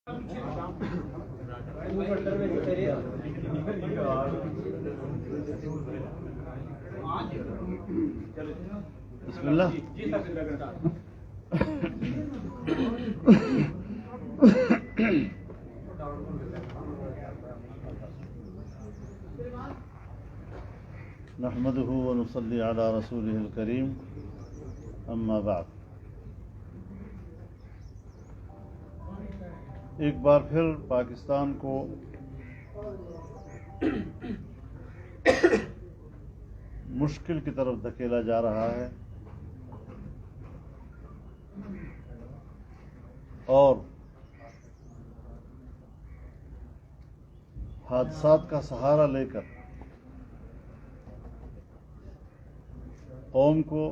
بسم اللہ. نحمده ونصلي على رسوله الكريم. اما بعد. ایک بار پھر پاکستان کو مشکل کی طرف دھکیلا جا رہا ہے اور حادثات کا سہارا لے کر قوم کو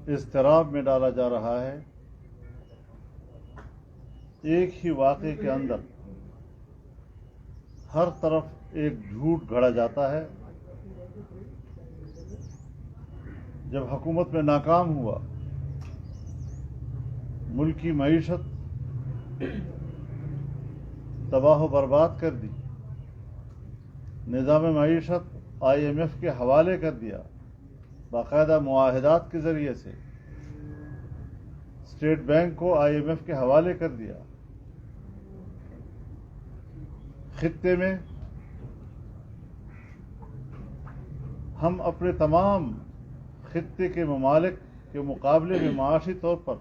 اضطراب میں ڈالا جا رہا ہے. ایک ہی واقعے کے اندر ہر طرف ایک جھوٹ گھڑا جاتا ہے. جب حکومت میں ناکام ہوا، ملکی معیشت تباہ و برباد کر دی، نظام معیشت IMF کے حوالے کر دیا، باقاعدہ معاہدات کے ذریعے سے اسٹیٹ بینک کو IMF کے حوالے کر دیا. خطے میں ہم اپنے تمام خطے کے ممالک کے مقابلے میں معاشی طور پر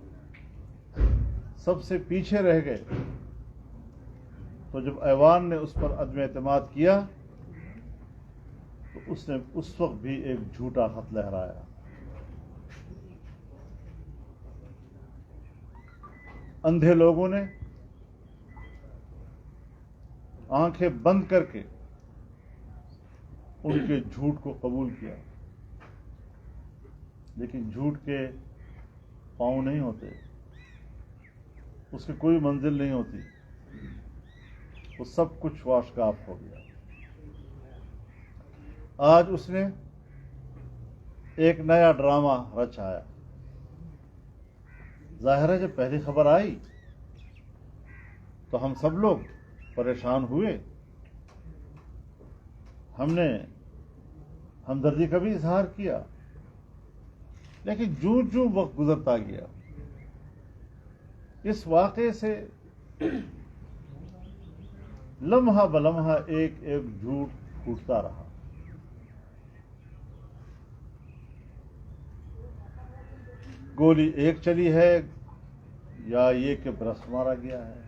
سب سے پیچھے رہ گئے. تو جب ایوان نے اس پر عدم اعتماد کیا تو اس نے اس وقت بھی ایک جھوٹا خط لہرایا. اندھے لوگوں نے آنکھیں بند کر کے ان کے جھوٹ کو قبول کیا، لیکن جھوٹ کے پاؤں نہیں ہوتے، اس کی کوئی منزل نہیں ہوتی، وہ سب کچھ واشگاف ہو گیا. آج اس نے ایک نیا ڈرامہ رچایا. ظاہر ہے جب پہلی خبر آئی تو ہم سب لوگ پریشان ہوئے. ہم نے ہمدردی کا بھی اظہار کیا، لیکن جوں وقت گزرتا گیا اس واقعے سے لمحہ بلمحہ ایک جھوٹ پھوٹتا رہا. گولی ایک چلی ہے یا یہ کہ برس مارا گیا ہے.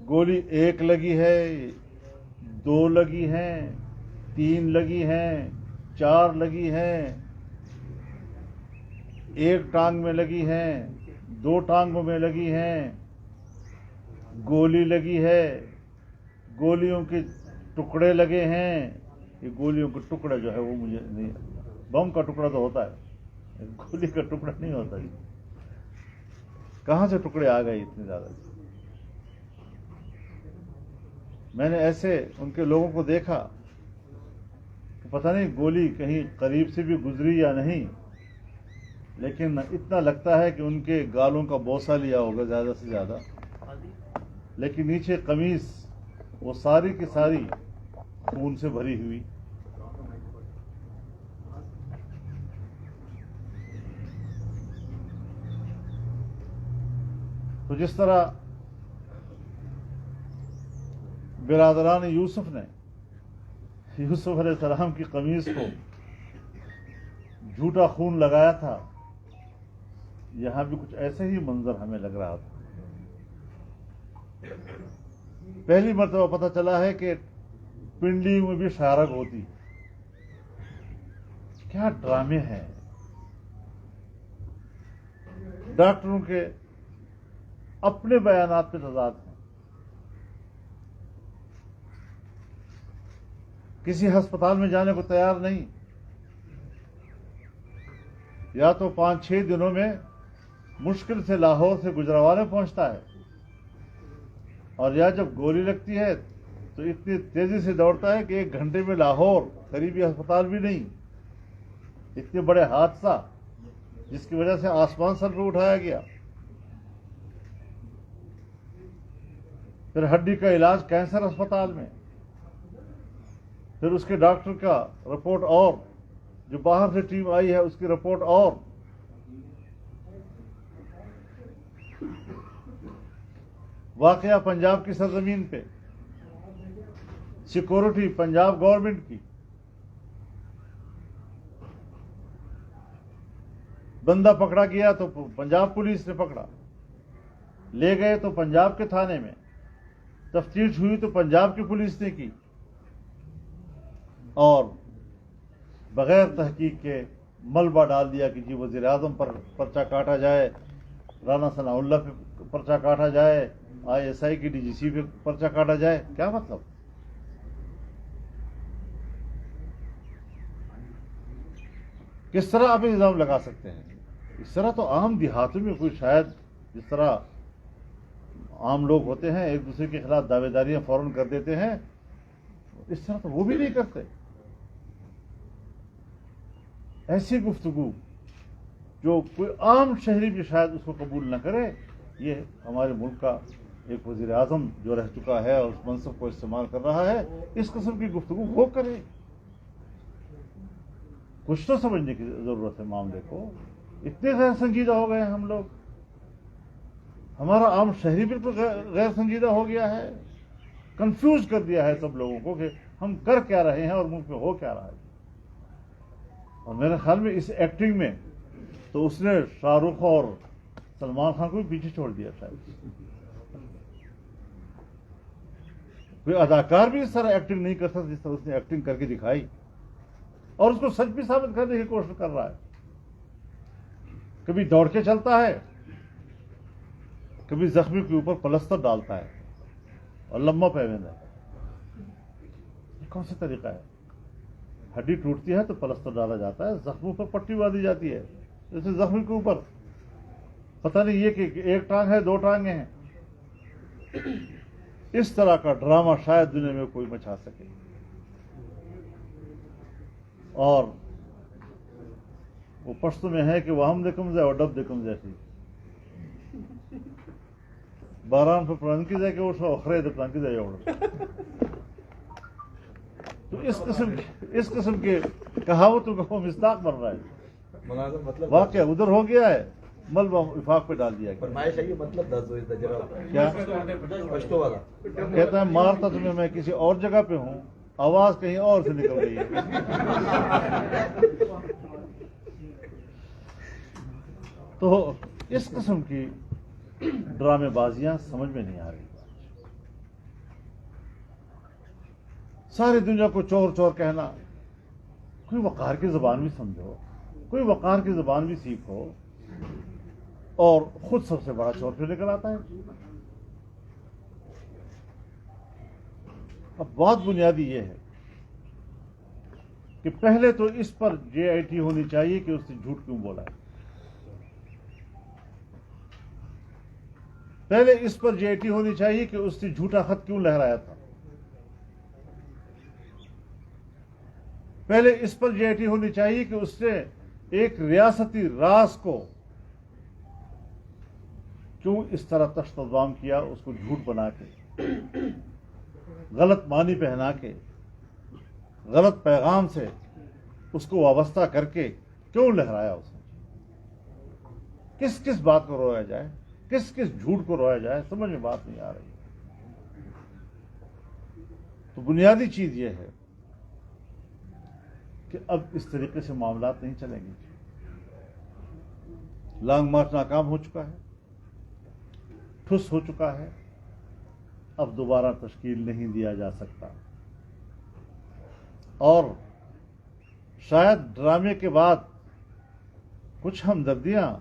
گولی ایک لگی ہے، 2 لگی ہیں، 3 لگی ہیں، 4 لگی ہیں، ایک ٹانگ میں لگی ہیں، 2 ٹانگوں میں لگی ہیں. گولی لگی ہے، گولیوں کے ٹکڑے لگے ہیں. یہ گولیوں کے ٹکڑے جو ہے وہ مجھے نہیں، بم کا ٹکڑا تو ہوتا ہے، گولی کا ٹکڑا نہیں ہوتا. کہاں سے ٹکڑے آ گئے اتنے زیادہ؟ میں نے ایسے ان کے لوگوں کو دیکھا کہ پتہ نہیں گولی کہیں قریب سے بھی گزری یا نہیں، لیکن اتنا لگتا ہے کہ ان کے گالوں کا بوسہ لیا ہوگا زیادہ سے زیادہ، لیکن نیچے قمیص وہ ساری کی ساری خون سے بھری ہوئی. تو جس طرح برادران یوسف نے یوسف علیہ السلام کی قمیص کو جھوٹا خون لگایا تھا، یہاں بھی کچھ ایسے ہی منظر ہمیں لگ رہا تھا. پہلی مرتبہ پتہ چلا ہے کہ پنڈلی میں بھی شارگ ہوتی. کیا ڈرامے ہیں ڈاکٹروں کے، اپنے بیانات پہ تضاد ہیں. کسی ہسپتال میں جانے کو تیار نہیں، یا تو 5-6 دنوں میں مشکل سے لاہور سے گجرانوالے پہنچتا ہے، اور یا جب گولی لگتی ہے تو اتنی تیزی سے دوڑتا ہے کہ 1 گھنٹے میں لاہور، قریبی ہسپتال بھی نہیں. اتنے بڑے حادثہ جس کی وجہ سے آسمان سر پہ اٹھایا گیا. پھر ہڈی کا علاج کینسر اسپتال میں، پھر اس کے ڈاکٹر کا رپورٹ اور جو باہر سے ٹیم آئی ہے اس کی رپورٹ اور. واقعہ پنجاب کی سرزمین پہ، سیکورٹی پنجاب گورنمنٹ کی. بندہ پکڑا گیا تو پنجاب پولیس نے پکڑا، لے گئے تو پنجاب کے تھانے میں، تفتیش ہوئی تو پنجاب کی پولیس نے کی، اور بغیر تحقیق کے ملبہ ڈال دیا کہ جی وزیر اعظم پر پرچہ کاٹا جائے، رانا ثناء اللہ پہ پرچہ کاٹا جائے، ISI کی DGC پہ پرچہ کاٹا جائے. کیا مطلب؟ کس طرح آپ الزام لگا سکتے ہیں؟ اس طرح تو عام دیہاتوں میں کوئی شاید جس طرح عام لوگ ہوتے ہیں ایک دوسرے کے خلاف دعوے داریاں فوراً کر دیتے ہیں، اس طرح تو وہ بھی نہیں کرتے. ایسی گفتگو جو کوئی عام شہری بھی شاید اس کو قبول نہ کرے، یہ ہمارے ملک کا ایک وزیر اعظم جو رہ چکا ہے اور اس منصب کو استعمال کر رہا ہے، اس قسم کی گفتگو وہ کرے. کچھ تو سمجھنے کی ضرورت ہے معاملے کو. اتنے غیر سنجیدہ ہو گئے ہیں ہم لوگ، ہمارا عام شہری بالکل غیر سنجیدہ ہو گیا ہے، کنفیوز کر دیا ہے سب لوگوں کو کہ ہم کر کیا رہے ہیں اور ملک میں ہو کیا رہا ہے. اور میرے خیال میں اس ایکٹنگ میں تو اس نے شاہ رخ اور سلمان خان کو بھی پیچھے چھوڑ دیا. شاید کوئی اداکار بھی اس طرح ایکٹنگ نہیں کر سکتا جس طرح اس نے ایکٹنگ کر کے دکھائی، اور اس کو سچ بھی ثابت کرنے کی کوشش کر رہا ہے. کبھی دوڑ کے چلتا ہے، کبھی زخمی کے اوپر پلستر ڈالتا ہے اور لمبا پیوند ہے. یہ کون سا طریقہ ہے؟ ہڈی ٹوٹتی ہے تو پلستر ڈالا جاتا ہے، زخموں پر پٹی باندھی جاتی ہے. جیسے زخمی کے اوپر پتہ نہیں یہ کہ ایک ٹانگ ہے دو ٹانگیں ہیں. اس طرح کا ڈرامہ شاید دنیا میں کوئی مچا سکے. اور وہ پشتو میں ہے کہ وہ ہم دکم جائے اور ڈب دکم جیسی باران پر پران کی جائے کہ وہ اخرے دپان کی جائے اوڑ. تو اس قسم کے کہاوتوں کا وہ مصداق بن رہا ہے. مطلب واقعہ ادھر ہو گیا ہے، ملبہ وفاق پہ ڈال دیا گیا. فرمائش ہے یہ مطلب کیا پشتو والا کہتا ہے؟ مارتا تمہیں میں کسی اور جگہ پہ ہوں، آواز کہیں اور سے نکل رہی ہے. تو اس قسم کی ڈرامے بازیاں سمجھ میں نہیں آ رہی. ساری دنیا کو چور چور کہنا. کوئی وقار کی زبان بھی سمجھو، کوئی وقار کی زبان بھی سیکھو، اور خود سب سے بڑا چور پہ نکل آتا ہے. اب بات بنیادی یہ ہے کہ پہلے تو اس پر JIT ہونی چاہیے کہ اس نے جھوٹ کیوں بولا ہے. پہلے اس پر JIT ہونی چاہیے کہ اس نے جھوٹا خط کیوں لہرایا تھا. پہلے اس پر JIT ہونی چاہیے کہ اس نے ایک ریاستی راز کو کیوں اس طرح تشت الزام کیا، اس کو جھوٹ بنا کے، غلط معنی پہنا کے، غلط پیغام سے اس کو وابستہ کر کے کیوں لہرایا. اس نے کس کس بات کو رویا جائے، کس کس جھوٹ کو رویا جائے، سمجھ میں بات نہیں آ رہی. تو بنیادی چیز یہ ہے کہ اب اس طریقے سے معاملات نہیں چلیں گے. لانگ مارچ ناکام ہو چکا ہے، ٹھس ہو چکا ہے، اب دوبارہ تشکیل نہیں دیا جا سکتا. اور شاید ڈرامے کے بعد کچھ ہمدردیاں،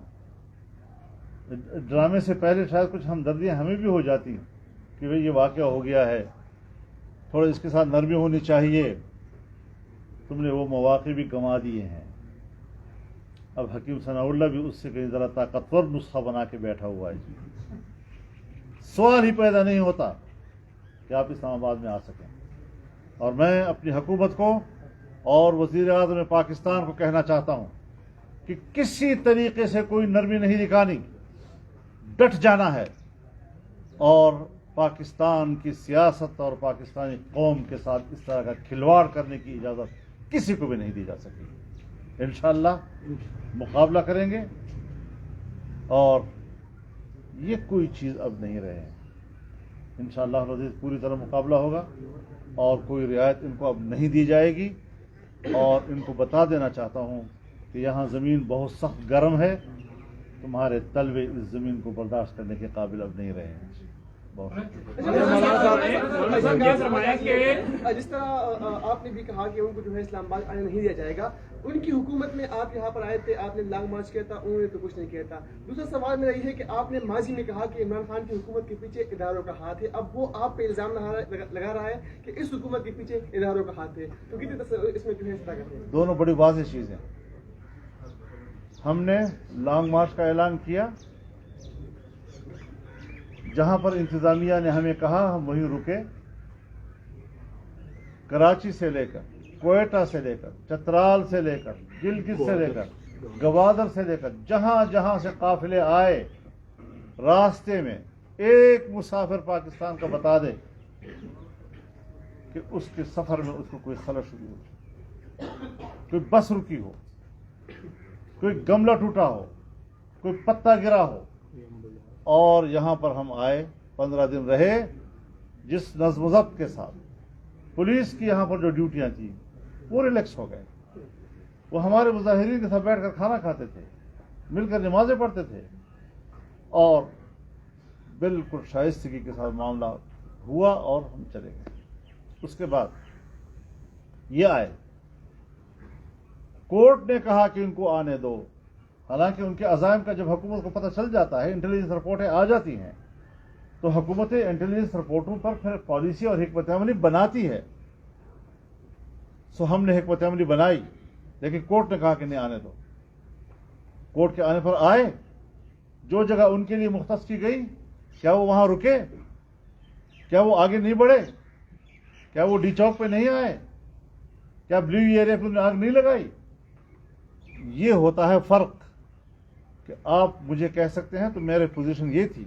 ڈرامے سے پہلے شاید کچھ ہمدردیاں ہمیں بھی ہو جاتی کہ بھئی یہ واقعہ ہو گیا ہے، تھوڑا اس کے ساتھ نرمی ہونی چاہیے، تم نے وہ مواقع بھی گنوا دیے ہیں. اب حکیم ثناء اللہ بھی اس سے کہیں ذرا طاقتور نسخہ بنا کے بیٹھا ہوا ہے. سوال ہی پیدا نہیں ہوتا کہ آپ اسلام آباد میں آ سکیں. اور میں اپنی حکومت کو اور وزیر اعظم پاکستان کو کہنا چاہتا ہوں کہ کسی طریقے سے کوئی نرمی نہیں دکھانی، ڈٹ جانا ہے، اور پاکستان کی سیاست اور پاکستانی قوم کے ساتھ اس طرح کا کھلواڑ کرنے کی اجازت کسی کو بھی نہیں دی جا سکتی۔ انشاءاللہ مقابلہ کریں گے، اور یہ کوئی چیز اب نہیں رہے ہیں۔ انشاءاللہ العزیز پوری طرح مقابلہ ہوگا، اور کوئی رعایت ان کو اب نہیں دی جائے گی۔ اور ان کو بتا دینا چاہتا ہوں کہ یہاں زمین بہت سخت گرم ہے، تمہارے طلبے اس زمین کو برداشت کرنے کے قابل اب نہیں رہے ہیں۔ جس طرح آپ نے بھی کہا کہ ان کو جو ہے اسلام آباد آنے نہیں دیا جائے گا، ان کی حکومت میں آپ یہاں پر آئے تھے، آپ نے لانگ مارچ کیا تھا، انہوں نے تو کچھ نہیں کیا تھا۔ دوسرا سوال میرا یہ ہے کہ آپ نے ماضی میں کہا کہ عمران خان کی حکومت کے پیچھے اداروں کا ہاتھ ہے، اب وہ آپ پہ الزام لگا رہا ہے کہ اس حکومت کے پیچھے اداروں کا ہاتھ ہے، تو کتنی اس میں جو ہے کرتے ہیں؟ دونوں بڑی واضح چیزیں۔ ہم نے لانگ مارچ کا اعلان کیا، جہاں پر انتظامیہ نے ہمیں کہا ہم وہیں رکے۔ کراچی سے لے کر، کوئٹہ سے لے کر، چترال سے لے کر، گلگت سے لے کر، گوادر سے لے کر، جہاں جہاں سے قافلے آئے، راستے میں ایک مسافر پاکستان کا بتا دے کہ اس کے سفر میں اس کو کوئی خلش ہوئی ہو، کوئی بس رکی ہو، کوئی گملہ ٹوٹا ہو، کوئی پتا گرا ہو۔ اور یہاں پر ہم آئے، 15 دن رہے، جس نظم و ضبط کے ساتھ پولیس کی یہاں پر جو ڈیوٹیاں تھیں وہ ریلیکس ہو گئے۔ وہ ہمارے مظاہرین کے ساتھ بیٹھ کر کھانا کھاتے تھے، مل کر نمازیں پڑھتے تھے، اور بالکل شائستگی کے ساتھ معاملہ ہوا، اور ہم چلے گئے۔ اس کے بعد یہ آئے، کورٹ نے کہا کہ ان کو آنے دو، حالانکہ ان کے عزائم کا جب حکومت کو پتہ چل جاتا ہے، انٹیلیجنس رپورٹیں آ جاتی ہیں، تو حکومتیں انٹیلیجنس رپورٹوں پر پھر پالیسی اور حکمت عملی بناتی ہے۔ سو ہم نے حکمت عملی بنائی، لیکن کورٹ نے کہا کہ نہیں آنے دو۔ کورٹ کے آنے پر آئے، جو جگہ ان کے لیے مختص کی گئی، کیا وہ وہاں رکے؟ کیا وہ آگے نہیں بڑھے؟ کیا وہ ڈی چوک پہ نہیں آئے؟ کیا بلیو ایریا پہ آگ نہیں لگائی؟ یہ ہوتا ہے فرق، کہ آپ مجھے کہہ سکتے ہیں تو میرے پوزیشن یہ تھی،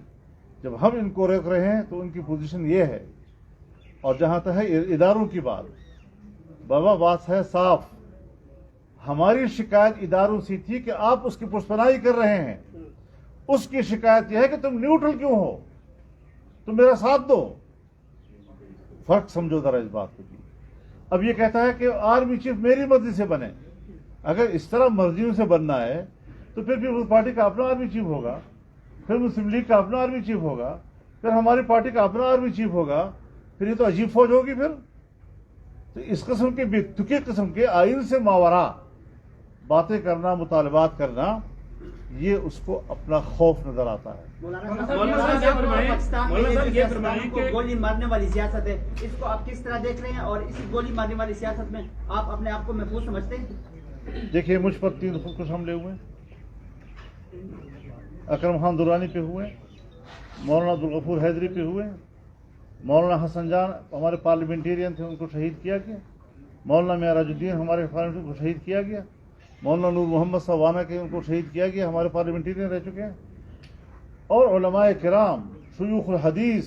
جب ہم ان کو روک رہے ہیں تو ان کی پوزیشن یہ ہے۔ اور جہاں تک ہے اداروں کی بات، بابا بات ہے صاف، ہماری شکایت اداروں سے تھی کہ آپ اس کی پشپنائی کر رہے ہیں۔ اس کی شکایت یہ ہے کہ تم نیوٹرل کیوں ہو، تم میرا ساتھ دو۔ فرق سمجھو ذرا اس بات کو جی۔ اب یہ کہتا ہے کہ آرمی چیف میری مرضی سے بنے۔ اگر اس طرح مرضیوں سے بننا ہے تو پھر پیپلز پارٹی کا اپنا آرمی چیف ہوگا، پھر مسلم لیگ کا اپنا آرمی چیف ہوگا، پھر ہماری پارٹی کا اپنا آرمی چیف ہوگا، پھر یہ تو عجیب فوج ہوگی۔ پھر تو اس قسم کے بے تکی قسم کے آئین سے ماورا باتیں کرنا، مطالبات کرنا، یہ اس کو اپنا خوف نظر آتا ہے۔ گولی مارنے والی سیاست ہے، اس کو آپ کس طرح دیکھ رہے ہیں، اور اس گولی مارنے والی سیاست میں آپ اپنے آپ کو محفوظ سمجھتے ہیں؟ دیکھیے، مجھ پر 3 خودکش حملے ہوئے، اکرم خان درانی پہ ہوئے، مولانا عبدالغفور حیدری پہ ہوئے، مولانا حسن جان ہمارے پارلیمنٹیرین تھے، ان کو شہید کیا گیا، مولانا معراج الدین ہمارے پارلیمنٹ کو شہید کیا گیا، مولانا نور محمد سوانا کے ان کو شہید کیا گیا، ہمارے پارلیمنٹیرین رہ چکے ہیں، اور علماء کرام، شیوخ الحدیث،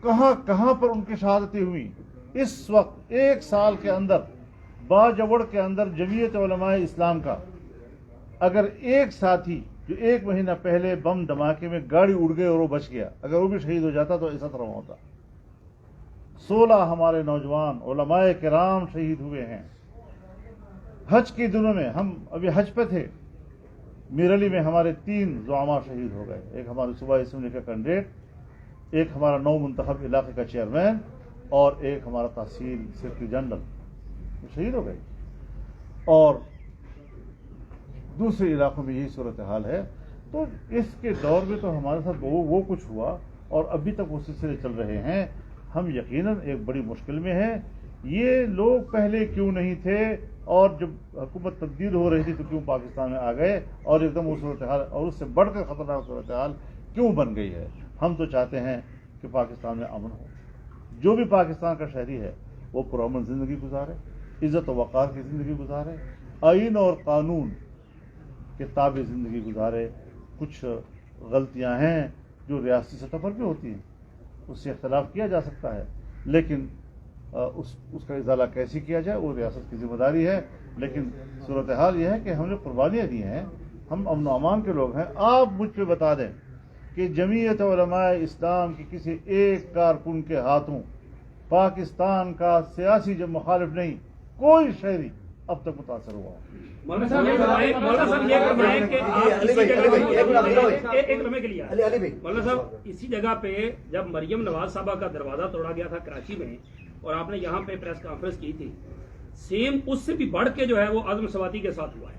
کہاں کہاں پر ان کی شہادتیں ہوئی۔ اس وقت 1 سال کے اندر باجوڑ کے اندر جمعیت علماء اسلام کا اگر ایک ساتھی جو 1 مہینہ پہلے بم دھماکے میں گاڑی اڑ گئے اور وہ بچ گیا، اگر وہ بھی شہید ہو جاتا تو ایسا طرح ہوتا۔ 16 ہمارے نوجوان علماء کرام شہید ہوئے ہیں۔ حج کے دنوں میں ہم ابھی حج پہ تھے، میرلی میں ہمارے 3 زعماء شہید ہو گئے، ایک ہمارے صوبائی اسمبلی کا کینڈیڈیٹ، ایک ہمارا نو منتخب علاقے کا چیئرمین، اور ایک ہمارا تحصیل سیکرٹری جنرل شہید ہو گئے۔ اور دوسرے علاقوں میں یہی صورتحال ہے۔ تو اس کے دور میں تو ہمارے ساتھ وہ کچھ ہوا، اور ابھی تک وہ سلسلے چل رہے ہیں۔ ہم یقیناً ایک بڑی مشکل میں ہیں۔ یہ لوگ پہلے کیوں نہیں تھے، اور جب حکومت تبدیل ہو رہی تھی تو کیوں پاکستان میں آ گئے، اور ایک دم وہ صورتحال اور اس سے بڑھ کر خطرناک صورتحال کیوں بن گئی ہے؟ ہم تو چاہتے ہیں کہ پاکستان میں امن ہو، جو بھی پاکستان کا شہری ہے وہ پرامن زندگی گزارے، عزت و وقار کی زندگی گزارے، آئین اور قانون کہ تابع زندگی گزارے. کچھ غلطیاں ہیں جو ریاستی سطح پر بھی ہوتی ہیں, اس سے اختلاف کیا جا سکتا ہے, لیکن اس کا ازالہ کیسے کیا جائے وہ ریاست کی ذمہ داری ہے. لیکن صورتحال یہ ہے کہ ہم نے قربانیاں دی ہیں, ہم امن و امان کے لوگ ہیں. آپ مجھ پہ بتا دیں کہ جمعیت علماء اسلام کی کسی ایک کارکن کے ہاتھوں پاکستان کا سیاسی جو مخالف نہیں کوئی شہری اب تک متاثر ہوا. مولانا صاحب یہ فرمائیں کہ مولانا صاحب اسی جگہ پہ جب مریم نواز صاحبہ کا دروازہ توڑا گیا تھا کراچی میں اور آپ نے یہاں پہ پریس کانفرنس کی تھی, سیم اس سے بھی بڑھ کے جو ہے وہ عزم سواتی کے ساتھ ہوا ہے.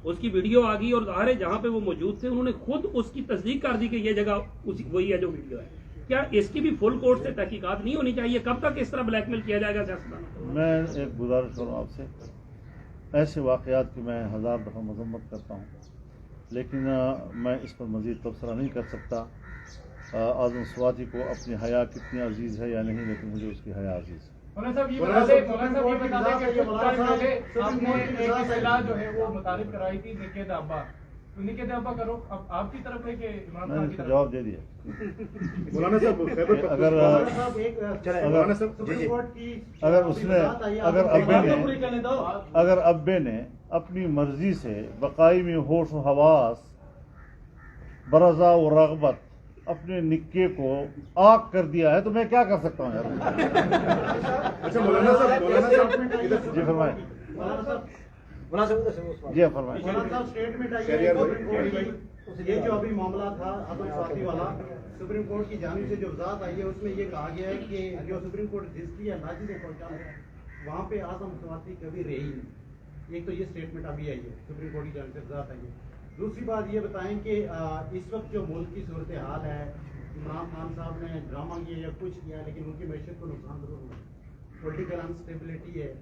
اس کی ویڈیو آ گئی اور ظاہر ہے جہاں پہ وہ موجود تھے انہوں نے خود اس کی تصدیق کر دی کہ یہ جگہ وہی ہے جو ویڈیو ہے. کیا اس کی بھی فل کورٹ سے تحقیقات نہیں ہونی چاہیے؟ کب تک اس طرح بلیک میل کیا جائے گا سیاستدانوں؟ میں ایک گزارش کروں آپ سے, ایسے واقعات کی میں 1000 دفعہ مذمت کرتا ہوں, لیکن میں اس پر مزید تبصرہ نہیں کر سکتا. اعظم سواتی کو اپنی حیا کتنی عزیز ہے یا نہیں, لیکن مجھے اس کی حیا عزیز ہے. مولانا صاحب یہ بتا دیں کہ آپ نے ایک اصطلاح جو ہے وہ متعارف کرائی تھی نکید ابا, تو نکید ابا کا رخ اب آپ کی طرف ہے کہ عمران میں نے خان اس کی کا طرف؟ جواب دے دیا. مولانا صاحب اگر ابے نے اپنی مرضی سے بقائی ہوش و حواس برضا و رغبت اپنے نکے کو آگ کر دیا ہے تو میں کیا کر سکتا ہوں یار؟ اچھا مولانا صاحب جی فرمائیں. جی فرمائیں. اسٹیٹمنٹ آئی ہے یہ جو ابھی معاملہ تھا عدم سواتی والا, سپریم کورٹ کی جانب سے جو وضاحت آئی ہے اس میں یہ کہا گیا ہے کہ جو سپریم کورٹ رجسٹری یا ناجی سے پہنچا ہے وہاں پہ اعظم سواتی کبھی رہی نہیں. ایک تو یہ اسٹیٹمنٹ ابھی آئی ہے سپریم کورٹ کی جانب سے وضاحت آئی ہے. دوسری بات یہ بتائیں کہ اس وقت جو ملک کی صورتحال ہے, عمران خان صاحب نے ڈرامہ کیا یا کچھ کیا لیکن ان کی معیشت کو نقصان ضرور ہوا. پولیٹیکل انسٹیبلٹی ہے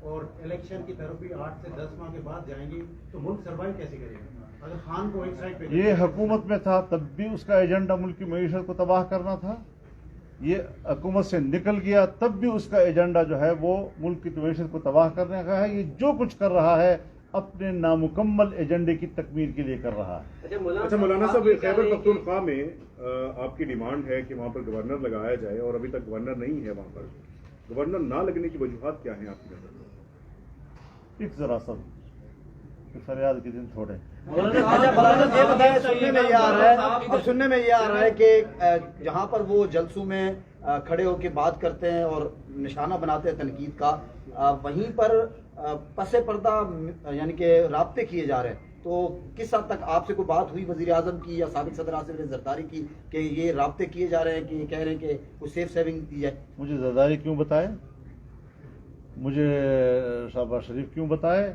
اور الیکشن کی طرف بھی 8 سے 10 ماہ کے بعد جائیں گی تو ملک سروائیو کیسے کرے گا؟ اگر خان کو ایک سائڈ پہ یہ حکومت میں تھا تب بھی اس کا ایجنڈا ملک کی معیشت کو تباہ کرنا تھا. یہ حکومت سے نکل گیا تب بھی اس کا ایجنڈا جو ہے وہ ملک کی معیشت کو تباہ کرنے کا ہے. یہ جو کچھ کر رہا ہے اپنے نامکمل ایجنڈے کی تکمیل کے لیے کر رہا ہے. اچھا مولانا صاحب خیبر پختونخوا میں آپ کی ڈیمانڈ ہے کہ وہاں پر گورنر لگایا جائے اور ابھی تک گورنر نہیں ہے وہاں پر. گورنر نہ لگنے کی وجوہات کیا ہیں آپ کی نظر میں؟ ایک ذرا سا فریاد کے دن تھوڑے. سننے میں یہ آ رہا ہے کہ جہاں پر وہ جلسوں میں کھڑے ہو کے بات کرتے ہیں اور نشانہ بناتے ہیں تنقید کا, وہیں پر پس پردہ یعنی کہ رابطے کیے جا رہے ہیں. تو کس حد تک آپ سے کوئی بات ہوئی وزیر اعظم کی یا سابق صدر آصف علی زرداری کی کہ یہ رابطے کیے جا رہے ہیں, کہ یہ کہہ رہے ہیں کہ کوئی سیف سیونگ دی جائے؟ مجھے زرداری کیوں بتائے, مجھے شہباز شریف کیوں بتائے,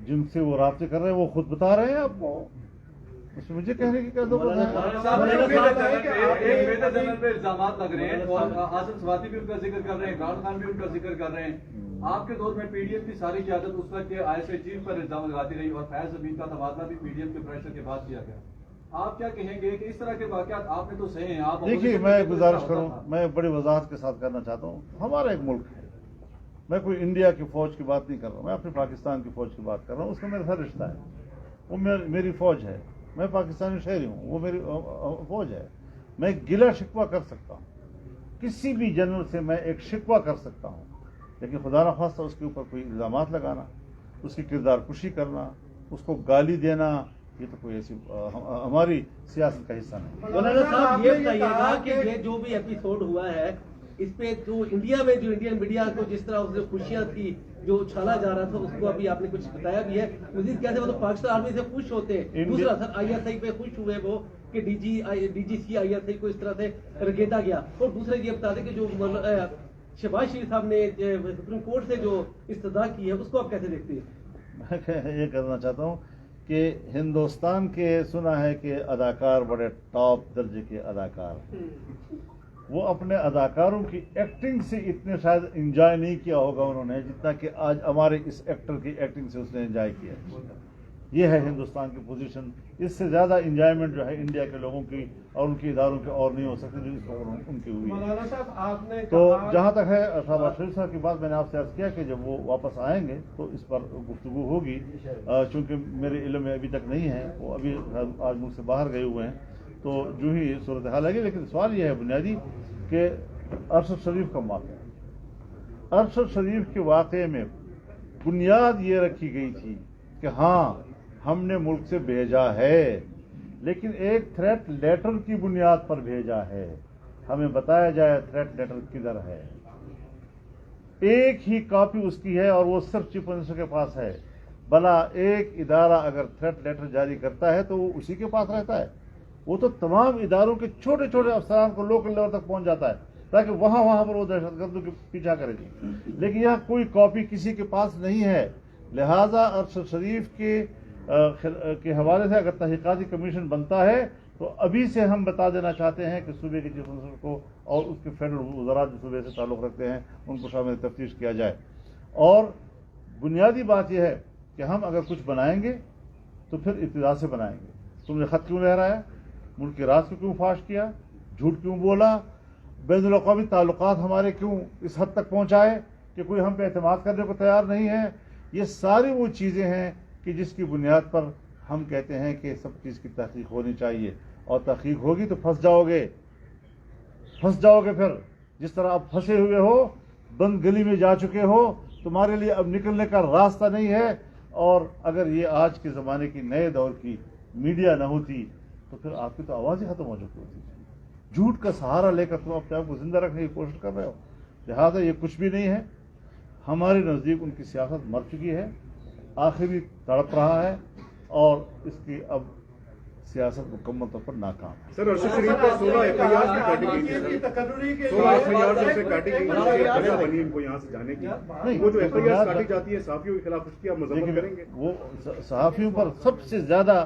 جن سے وہ رابطے کر رہے ہیں وہ خود بتا رہے ہیں آپ کو, اس میں مجھے کہنے کی کیا ضرورت ہے؟ الزامات لگ رہے ہیں اور آصف سواتی بھی ان کا ذکر کر رہے ہیں, عمران خان بھی ان کا ذکر کر رہے ہیں. آپ کے دور میں پی ڈی ایم کی ساری قیادت اس وقت کے ISI چیف پر الزام لگاتی رہی اور فیض امین کا تبادلہ بھی پی ڈی ایم کے پریشر کے بعد کیا گیا. آپ کیا کہیں گے کہ اس طرح کے واقعات آپ نے تو صحیح ہیں؟ آپ دیکھیے میں گزارش کروں, میں بڑی وضاحت کے ساتھ کرنا چاہتا ہوں. ہمارا ایک ملک ہے, میں کوئی انڈیا کی فوج کی بات نہیں کر رہا ہوں, میں اپنے پاکستان کی فوج کی بات کر رہا ہوں. اس کا میرا ساتھ رشتہ ہے, وہ میری فوج ہے, میں پاکستانی شہری ہوں, وہ میری فوج ہے. میں گلہ شکوہ کر سکتا ہوں, کسی بھی جنرل سے میں ایک شکوہ کر سکتا ہوں, لیکن خدا نخواستہ اس کے اوپر کوئی الزامات لگانا, اس کی کردار کشی کرنا, اس کو گالی دینا, یہ تو کوئی ایسی ہماری سیاست کا حصہ نہیں. مولانا صاحب یہ بتائیے گا کہ یہ جو بھی ایپیسوڈ ہوا ہے اس پہ جو انڈیا میں جو انڈین میڈیا کو جس طرح اس نے خوشیاں تھی جو اچھالا جا رہا تھا اس کو ابھی آپ نے کچھ بتایا بھی ہے. مزید کیسے وہ تو پاکستان آرمی سے خوش ہوتے ہیں, دوسرا سر ISI پہ خوش ہوئے وہ کہ ڈی جی سی ISI کو اس طرح سے رگیدا گیا. اور دوسرے یہ بتا دیں کہ جو شہباز شریف صاحب نے سپریم کورٹ سے جو استدعا کی ہے اس کو آپ کیسے دیکھتے ہیں؟ میں یہ کرنا چاہتا ہوں کہ ہندوستان کے سنا ہے کہ اداکار بڑے ٹاپ درجے کے اداکار ہیں, وہ اپنے اداکاروں کی ایکٹنگ سے اتنے شاید انجوائے نہیں کیا ہوگا انہوں نے جتنا کہ آج ہمارے اس ایکٹر کی ایکٹنگ سے اس نے انجوائے کیا. یہ ہے ہندوستان کی پوزیشن. اس سے زیادہ انجوائمنٹ جو ہے انڈیا کے لوگوں کی اور ان کے اداروں کی اور نہیں ہو سکتی جو اس وقت ان کی ہوئی ہے. مولانا صاحب آپ نے تو جہاں تک ہے صاحب شریف صاحب کی بات، میں نے آپ سے عرض کیا کہ جب وہ واپس آئیں گے تو اس پر گفتگو ہوگی. چونکہ میرے علم میں ابھی تک نہیں ہے، وہ ابھی آج ملک سے باہر گئے ہوئے ہیں، تو جو ہی صورتحال ہے. لیکن سوال یہ ہے بنیادی کہ ارشد شریف کا واقعہ، ارشد شریف کے واقعے میں بنیاد یہ رکھی گئی تھی کہ ہاں ہم نے ملک سے بھیجا ہے، لیکن ایک تھریٹ لیٹر کی بنیاد پر بھیجا ہے. ہمیں بتایا جائے تھریٹ لیٹر کدھر ہے. ایک ہی کاپی اس کی ہے اور وہ صرف چیف منسٹر کے پاس ہے. بھلا ایک ادارہ اگر تھریٹ لیٹر جاری کرتا ہے تو وہ اسی کے پاس رہتا ہے؟ وہ تو تمام اداروں کے چھوٹے چھوٹے افسران کو لوکل لیول تک پہنچ جاتا ہے تاکہ وہاں پر وہ دہشت گردوں کے پیچھا کرے گی. لیکن یہاں کوئی کاپی کسی کے پاس نہیں ہے. لہذا ارشد شریف کے حوالے سے اگر تحقیقاتی کمیشن بنتا ہے تو ابھی سے ہم بتا دینا چاہتے ہیں کہ صوبے کے چیف منسٹر کو اور اس کے فیڈرل وزراء جو صوبے سے تعلق رکھتے ہیں ان کو شامل تفتیش کیا جائے. اور بنیادی بات یہ ہے کہ ہم اگر کچھ بنائیں گے تو پھر ابتدا سے بنائیں گے. تم نے خط کیوں لہرایا؟ ملک کے راز کو کیوں فاش کیا؟ جھوٹ کیوں بولا؟ بین الاقوامی تعلقات ہمارے کیوں اس حد تک پہنچائے کہ کوئی ہم پہ اعتماد کرنے کو تیار نہیں ہے؟ یہ ساری وہ چیزیں ہیں کہ جس کی بنیاد پر ہم کہتے ہیں کہ سب چیز کی تحقیق ہونی چاہیے. اور تحقیق ہوگی تو پھنس جاؤ گے پھر جس طرح اب پھنسے ہوئے ہو، بند گلی میں جا چکے ہو، تمہارے لیے اب نکلنے کا راستہ نہیں ہے. اور اگر یہ آج کے زمانے کی نئے دور کی میڈیا نہ ہوتی تو پھر آپ کی تو آواز ہی ختم ہو چکی ہوتی. جھوٹ کا سہارا لے کر تم اپنے آپ کو زندہ رکھنے کی کوشش کر رہے ہو. لہٰذا یہ کچھ بھی نہیں ہے. ہمارے نزدیک ان کی سیاست مر چکی ہے، آخری تڑپ رہا ہے، اور اس کی اب سیاست مکمل طور پر ناکام ہے. سر ارشد شریف پر 16 FIR کاٹی گئی تھی، 16 FIR سے کاٹی گئی وجہ بنی ان کو یہاں سے جانے کی. وہ جو FIR کاٹی جاتی ہے صحافیوں کے خلاف، اس کی آپ مذمت کریں گے؟ وہ صحافیوں پر سب سے زیادہ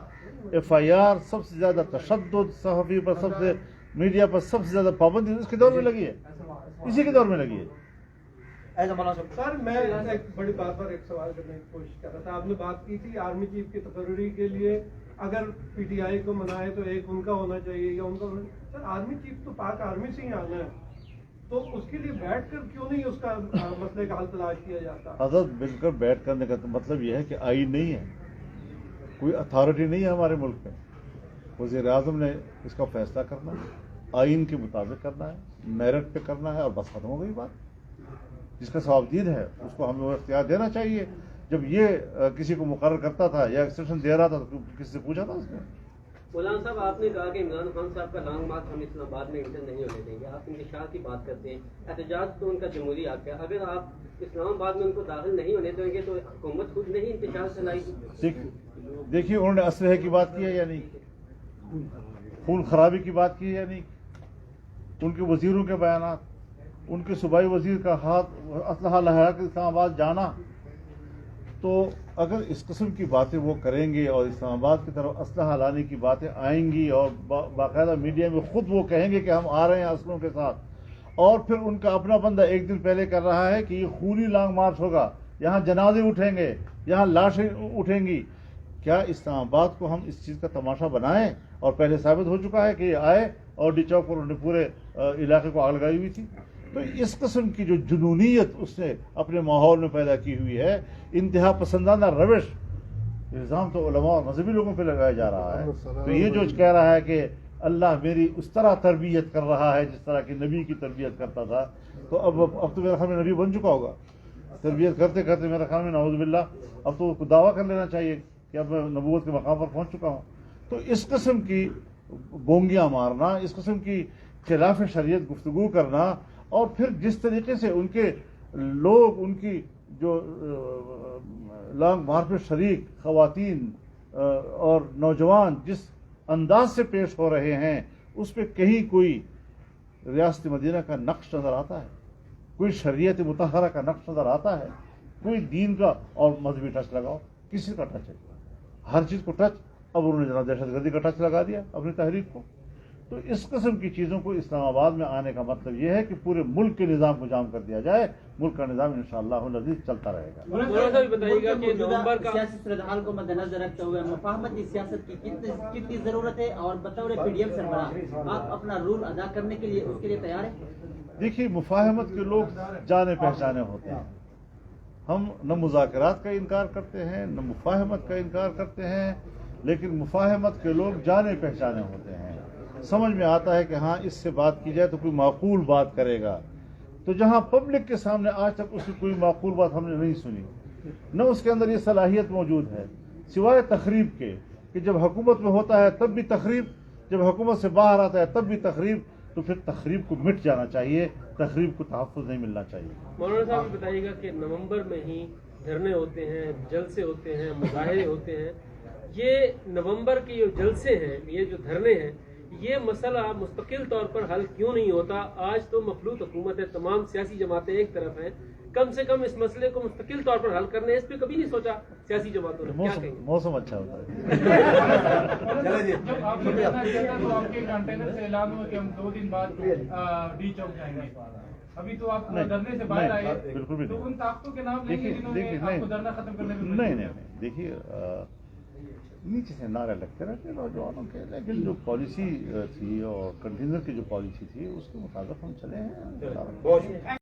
FIR، سب سے زیادہ تشدد صحافی پر، سب سے میڈیا پر سب سے زیادہ پابندی اس کے دور میں لگی ہے، اسی کے دور میں لگی ہے. سر میں ایک بڑی بات پر ایک سوال کرنے کی کوشش کر رہا تھا. آپ نے بات کی تھی آرمی چیف کی تقرری کے لیے اگر PTI کو منائے تو ایک ان کا ہونا چاہیے یا ان کا ہونا چاہیے. سر آرمی چیف تو پاک آرمی سے ہی آنا ہے، تو اس کے لیے بیٹھ کر کیوں نہیں اس کا مسئلے کا حل تلاش کیا جاتا؟ حضرت مل کر بیٹھ کرنے کا مطلب یہ ہے کہ آئین نہیں ہے، کوئی اتھارٹی نہیں ہے ہمارے ملک میں. وزیر اعظم نے اس کا فیصلہ کرنا ہے، آئین کے مطابق کرنا ہے، میرٹ پہ کرنا ہے، اور بس ختم ہو گئی بات. جس کا ثوابدید ہے اس کو ہمیں وہ اختیار دینا چاہیے. جب یہ کسی کو مقرر کرتا تھا یا ایکسٹینشن دے رہا تھا تو کسی سے پوچھا تھا اس نے؟ مولانا صاحب آپ نے کہا کہ عمران خان صاحب کا لانگ مارچ ہم اسلام آباد میں انٹر نہیں ہونے دیں گے. آپ انتشار کی بات کرتے ہیں، احتجاج تو ان کا جمہوری حق ہے. اگر آپ اسلام آباد میں ان کو داخل نہیں ہونے دیں گے تو حکومت خود نہیں انتشار چلائے گی. دیکھیے انہوں نے اسلحے کی بات کی ہے یا نہیں؟ خون خرابی کی بات کی ہے یا نہیں؟ ان کے وزیروں کے بیانات، ان کے صوبائی وزیر کا ہاتھ اسلحہ لہرا کے اسلام آباد جانا. تو اگر اس قسم کی باتیں وہ کریں گے اور اسلام آباد کی طرف اسلحہ لانے کی باتیں آئیں گی اور باقاعدہ میڈیا میں خود وہ کہیں گے کہ ہم آ رہے ہیں اسلحوں کے ساتھ، اور پھر ان کا اپنا بندہ ایک دن پہلے کر رہا ہے کہ یہ خونی لانگ مارچ ہوگا، یہاں جنازے اٹھیں گے، یہاں لاشیں اٹھیں گی. کیا اسلام آباد کو ہم اس چیز کا تماشا بنائیں؟ اور پہلے ثابت ہو چکا ہے کہ یہ آئے اور ڈی چوک پر انہوں نے پورے علاقے کو آگ لگائی ہوئی تھی. تو اس قسم کی جو جنونیت اس نے اپنے ماحول میں پیدا کی ہوئی ہے، انتہا پسندانہ روش، الزام تو علماء اور مذہبی لوگوں پہ لگایا جا رہا ہے. تو یہ جو کہہ رہا ہے کہ اللہ میری اس طرح تربیت کر رہا ہے جس طرح کہ نبی کی تربیت کرتا تھا، تو اب تو میرا خیال میں نبی بن چکا ہوگا. تربیت کرتے کرتے میرا خیال میں نعوذ باللہ اب تو دعویٰ کر لینا چاہیے کہ اب میں نبوت کے مقام پر پہنچ چکا ہوں. تو اس قسم کی بونگیاں مارنا، اس قسم کی خلاف شریعت گفتگو کرنا، اور پھر جس طریقے سے ان کے لوگ، ان کی جو لانگ مارچ میں شریک خواتین اور نوجوان جس انداز سے پیش ہو رہے ہیں، اس پہ کہیں کوئی ریاست مدینہ کا نقش نظر آتا ہے، کوئی شریعت مطہرہ کا نقش نظر آتا ہے، کوئی دین کا اور مذہبی ٹچ لگاؤ، کسی کا ٹچ ہے، ہر چیز کو ٹچ. اب انہوں نے جناب دہشت گردی کا ٹچ لگا دیا اپنی تحریک کو. تو اس قسم کی چیزوں کو اسلام آباد میں آنے کا مطلب یہ ہے کہ پورے ملک کے نظام کو جام کر دیا جائے. ملک کا نظام انشاءاللہ العزیز چلتا رہے گا. بتائیے گا کہ نومبر کا سیاسی صورتحال کو مد نظر رکھتے ہوئے مفاہمت کی سیاست کی کتنی ضرورت ہے، اور بطور پی ڈی ایم سربراہ آپ اپنا رول ادا کرنے کے لیے اس کے لیے تیار ہیں؟ دیکھیے، مفاہمت کے لوگ جانے پہچانے ہوتے ہیں. ہم نہ مذاکرات کا انکار کرتے ہیں نہ مفاہمت کا انکار کرتے ہیں، لیکن مفاہمت کے لوگ جانے پہچانے ہوتے ہیں. سمجھ میں آتا ہے کہ ہاں اس سے بات کی جائے تو کوئی معقول بات کرے گا. تو جہاں پبلک کے سامنے آج تک اس کی کوئی معقول بات ہم نے نہیں سنی، نہ اس کے اندر یہ صلاحیت موجود ہے سوائے تخریب کے، کہ جب حکومت میں ہوتا ہے تب بھی تخریب، جب حکومت سے باہر آتا ہے تب بھی تخریب. تو پھر تخریب کو مٹ جانا چاہیے، تخریب کو تحفظ نہیں ملنا چاہیے. مولانا صاحب بتائیے گا کہ نومبر میں ہی دھرنے ہوتے ہیں، جلسے ہوتے ہیں، مظاہرے ہوتے ہیں. یہ نومبر کے جو جلسے ہیں، یہ جو دھرنے ہیں، یہ مسئلہ مستقل طور پر حل کیوں نہیں ہوتا؟ آج تو مخلوط حکومت ہے، تمام سیاسی جماعتیں ایک طرف ہیں، کم سے کم اس مسئلے کو مستقل طور پر حل کرنے، اس پہ کبھی نہیں سوچا سیاسی جماعتوں نے؟ کیا کہیں گے؟ موسم اچھا ہوتا ہے. جب آپ نے تو آپ کے کنٹینر سے اعلان ہوا کہ ہم 2 دن بعد ڈی چوک جائیں گے. ابھی تو آپ دھرنے سے باہر آئے، بالکل بھی تو ان طاقتوں کے نام لیں گے جنہوں نے آپ کو دھرنا ختم کرنے میں نہیں. دیکھیے، نیچے سے نعرے لگتے رہتے نوجوانوں کے، لیکن جو پالیسی تھی اور کنٹینر کی جو پالیسی تھی اس کے مطابق ہم چلے ہیں.